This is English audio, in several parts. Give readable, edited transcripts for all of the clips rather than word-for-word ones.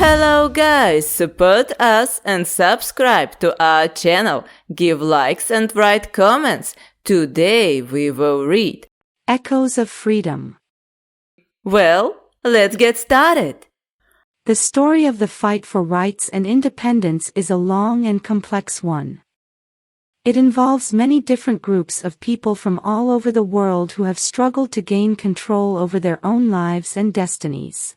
Hello guys, support us and subscribe to our channel, give likes and write comments. Today we will read Echoes of Freedom. Well, let's get started. The story of the fight for rights and independence is a long and complex one. It involves many different groups of people from all over the world who have struggled to gain control over their own lives and destinies.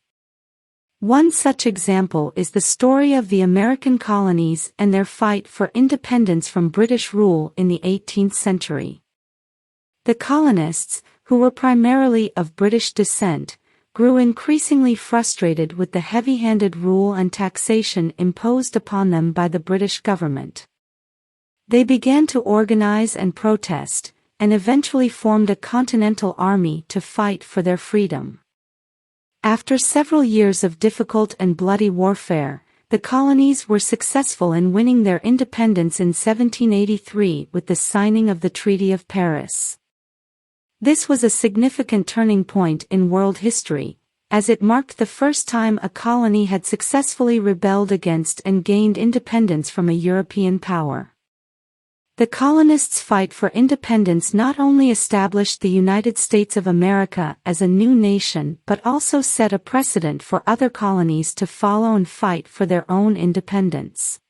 One such example is the story of the American colonies and their fight for independence from British rule in the 18th century. The colonists, who were primarily of British descent, grew increasingly frustrated with the heavy-handed rule and taxation imposed upon them by the British government. They began to organize and protest, and eventually formed a continental army to fight for their freedom. After several years of difficult and bloody warfare, the colonies were successful in winning their independence in 1783 with the signing of the Treaty of Paris. This was a significant turning point in world history, as it marked the first time a colony had successfully rebelled against and gained independence from a European power. The colonists' fight for independence not only established the United States of America as a new nation but also set a precedent for other colonies to follow and fight for their own independence.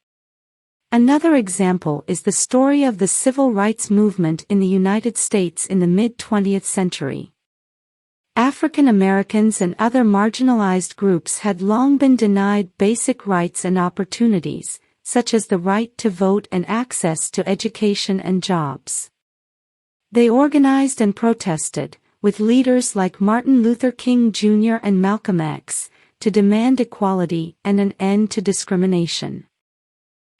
Another example is the story of the civil rights movement in the United States in the mid-20th century. African Americans and other marginalized groups had long been denied basic rights and opportunities, such as the right to vote and access to education and jobs. They organized and protested, with leaders like Martin Luther King Jr. and Malcolm X, to demand equality and an end to discrimination.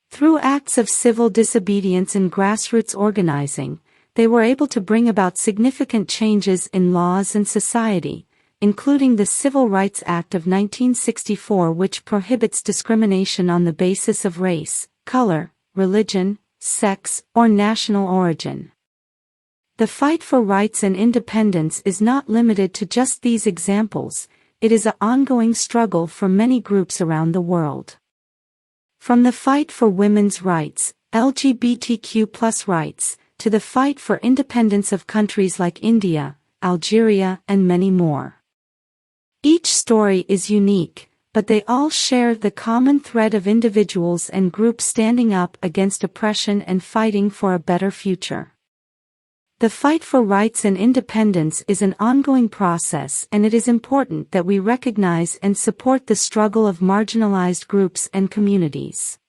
Through acts of civil disobedience and grassroots organizing, they were able to bring about significant changes in laws and society, including the Civil Rights Act of 1964, which prohibits discrimination on the basis of race, color, religion, sex, or national origin. The fight for rights and independence is not limited to just these examples, it is an ongoing struggle for many groups around the world. From the fight for women's rights, LGBTQ+ rights, to the fight for independence of countries like India, Algeria, and many more. Each story is unique, but they all share the common thread of individuals and groups standing up against oppression and fighting for a better future. The fight for rights and independence is an ongoing process, and it is important that we recognize and support the struggle of marginalized groups and communities.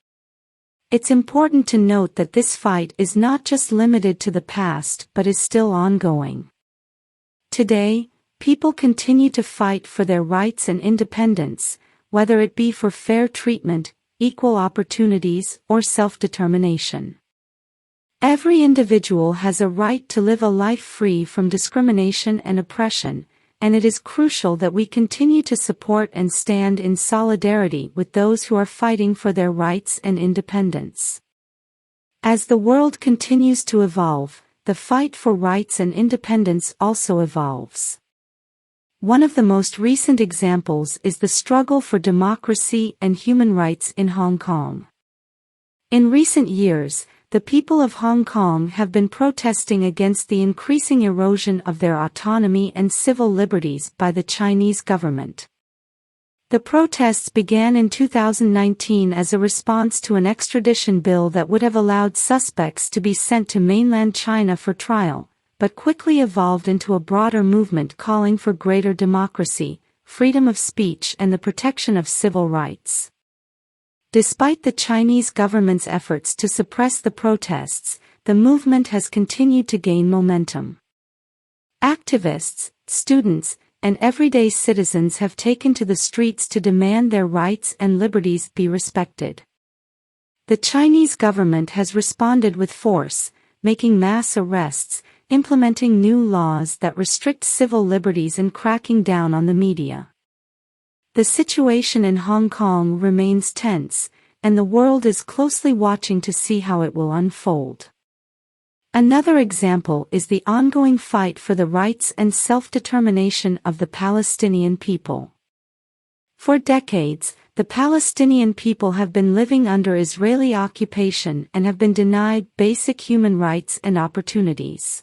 It's important to note that this fight is not just limited to the past but is still ongoing. Today, people continue to fight for their rights and independence, whether it be for fair treatment, equal opportunities, or self-determination. Every individual has a right to live a life free from discrimination and oppression, and it is crucial that we continue to support and stand in solidarity with those who are fighting for their rights and independence. As the world continues to evolve, the fight for rights and independence also evolves. One of the most recent examples is the struggle for democracy and human rights in Hong Kong. In recent years, the people of Hong Kong have been protesting against the increasing erosion of their autonomy and civil liberties by the Chinese government. The protests began in 2019 as a response to an extradition bill that would have allowed suspects to be sent to mainland China for trial, but quickly evolved into a broader movement calling for greater democracy, freedom of speech, and the protection of civil rights. Despite the Chinese government's efforts to suppress the protests, the movement has continued to gain momentum. Activists, students, and everyday citizens have taken to the streets to demand their rights and liberties be respected. The Chinese government has responded with force, making mass arrests, implementing new laws that restrict civil liberties, and cracking down on the media. The situation in Hong Kong remains tense, and the world is closely watching to see how it will unfold. Another example is the ongoing fight for the rights and self-determination of the Palestinian people. For decades, the Palestinian people have been living under Israeli occupation and have been denied basic human rights and opportunities.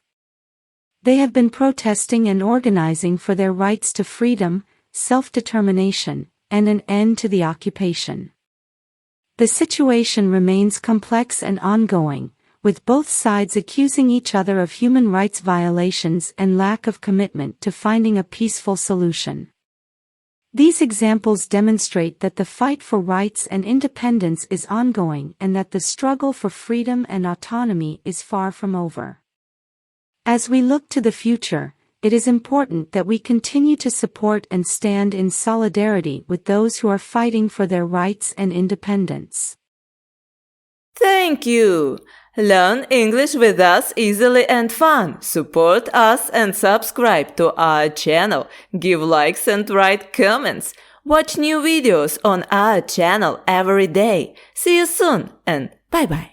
They have been protesting and organizing for their rights to freedom, self-determination, and an end to the occupation. The situation remains complex and ongoing, with both sides accusing each other of human rights violations and lack of commitment to finding a peaceful solution. These examples demonstrate that the fight for rights and independence is ongoing and that the struggle for freedom and autonomy is far from over. As we look to the future, it is important that we continue to support and stand in solidarity with those who are fighting for their rights and independence. Thank you! Learn English with us easily and fun. Support us and subscribe to our channel. Give likes and write comments. Watch new videos on our channel every day. See you soon and bye-bye.